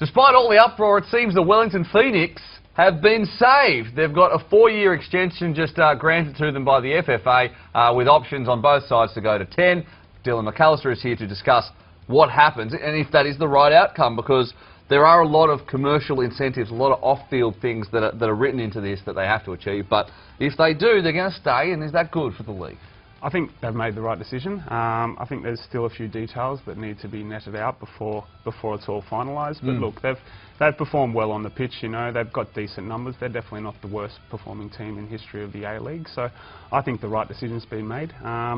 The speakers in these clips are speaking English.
Despite all the uproar, it seems the Wellington Phoenix have been saved. They've got a 4-year extension just granted to them by the FFA with options on both sides to go to 10. Dylan McAllister is here to discuss what happens and if that is the right outcome, because there are a lot of commercial incentives, a lot of off-field things that are written into this that they have to achieve. But if they do, they're going to stay, and is that good for the league? I think they've made the right decision. I think there's still a few details that need to be netted out before it's all finalised. But look, they've performed well on the pitch. You know, they've got decent numbers. They're definitely not the worst performing team in history of the A-League. So I think the right decision's been made.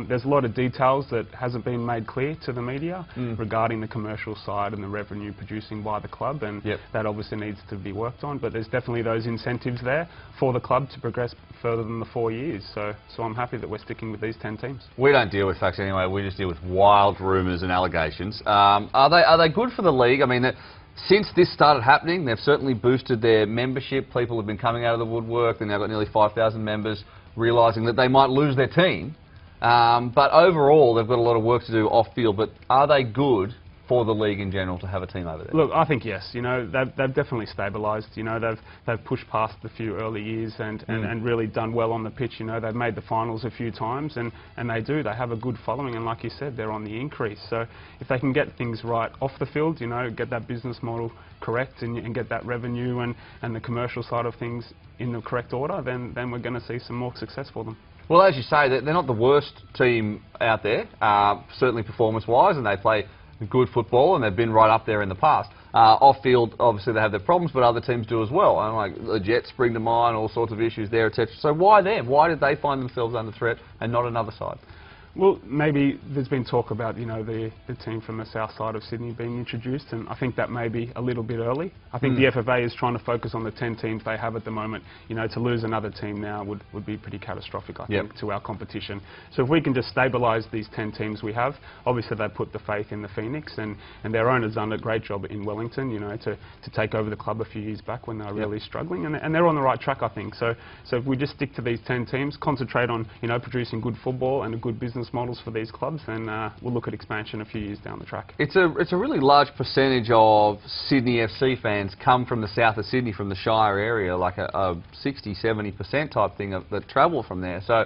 There's a lot of details that hasn't been made clear to the media regarding the commercial side and the revenue producing by the club, and that obviously needs to be worked on. But there's definitely those incentives there for the club to progress further than the 4 years. So I'm happy that we're sticking with these 10 teams. We don't deal with facts anyway. We just deal with wild rumours and allegations. Are they good for the league? I mean, since this started happening, they've certainly boosted their membership. People have been coming out of the woodwork. They've now got nearly 5,000 members, realising that they might lose their team. But overall, they've got a lot of work to do off-field. But are they good for the league in general to have a team over there? Look, I think yes. You know, they've definitely stabilised. You know, they've pushed past the few early years and really done well on the pitch. You know, they've made the finals a few times, and they have a good following, and like you said, they're on the increase. So if they can get things right off the field, you know, get that business model correct and get that revenue and the commercial side of things in the correct order, then we're going to see some more success for them. Well, as you say, they're not the worst team out there, certainly performance-wise, and they play good football, and they've been right up there in the past. Off-field, obviously, they have their problems, but other teams do as well. And like the Jets spring to mind, all sorts of issues there, etc. So why them? Why did they find themselves under threat and not another side? Well, maybe there's been talk about, you know, the team from the south side of Sydney being introduced, and I think that may be a little bit early. I think the FFA is trying to focus on the 10 teams they have at the moment. You know, to lose another team now would be pretty catastrophic, I think, to our competition. So if we can just stabilise these 10 teams we have, obviously they put the faith in the Phoenix, and their owner's done a great job in Wellington, you know, to take over the club a few years back when they were really struggling, and they're on the right track, I think. So if we just stick to these 10 teams, concentrate on, you know, producing good football and a good business models for these clubs, then we'll look at expansion a few years down the track. It's a really large percentage of Sydney FC fans come from the south of Sydney, from the Shire area, like a 60-70% type thing that travel from there. So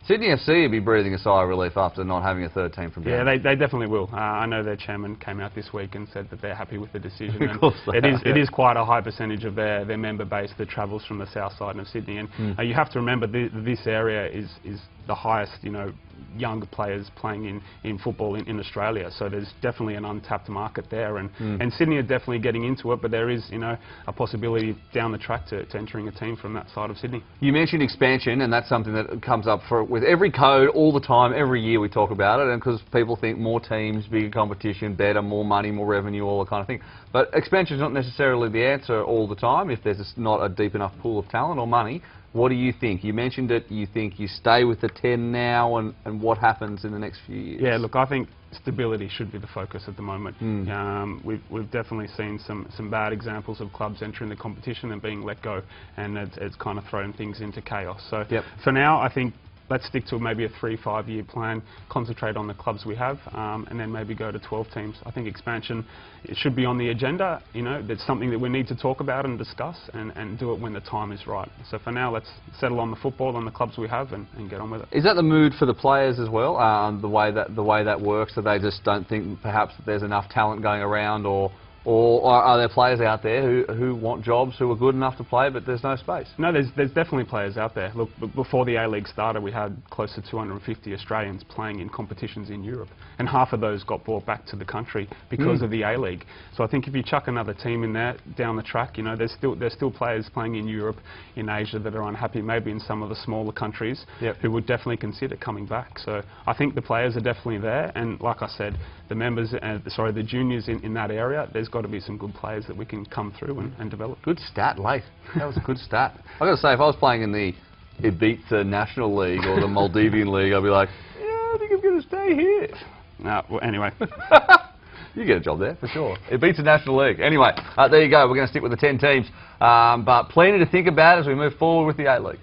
Sydney FC would be breathing a sigh of relief after not having a third team from down there. Yeah, they definitely will. I know their chairman came out this week and said that they're happy with the decision. Of course it is quite a high percentage of their member base that travels from the south side of Sydney. And you have to remember this area is the highest, you know, younger players playing in football in Australia. So there's definitely an untapped market there, and Sydney are definitely getting into it, but there is, you know, a possibility down the track to entering a team from that side of Sydney. You mentioned expansion, and that's something that comes up with every code all the time. Every year we talk about it, and because people think more teams, bigger competition, better, more money, more revenue, all that kind of thing. But expansion is not necessarily the answer all the time if there's not a deep enough pool of talent or money. What do you think? You mentioned it. You think you stay with the 10 now, and what happens in the next few years? Yeah, look, I think stability should be the focus at the moment. We've definitely seen some bad examples of clubs entering the competition and being let go, and it's kind of thrown things into chaos. So for now, I think let's stick to maybe a 3-5 year plan, concentrate on the clubs we have, and then maybe go to 12 teams. I think expansion, it should be on the agenda. You know, it's something that we need to talk about and discuss, and do it when the time is right. So for now, let's settle on the football and the clubs we have and get on with it. Is that the mood for the players as well? The way that works, that they just don't think perhaps that there's enough talent going around, or are there players out there who want jobs, who are good enough to play, but there's no space? No, there's definitely players out there. Look, before the A-League started, we had close to 250 Australians playing in competitions in Europe, and half of those got brought back to the country because of the A-League. So I think if you chuck another team in there down the track, you know, there's still players playing in Europe, in Asia, that are unhappy, maybe in some of the smaller countries, who would definitely consider coming back. So I think the players are definitely there, and like I said, the members, the juniors in that area, there's got to be some good players that we can come through and develop. Good stat, Leif. That was a good stat. I've got to say, if I was playing in the Ibiza National League or the Maldivian League, I'd be like, yeah, I think I'm going to stay here. No, well, anyway. You get a job there, for sure. Ibiza National League. Anyway, there you go. We're going to stick with the 10 teams. But plenty to think about as we move forward with the A-League.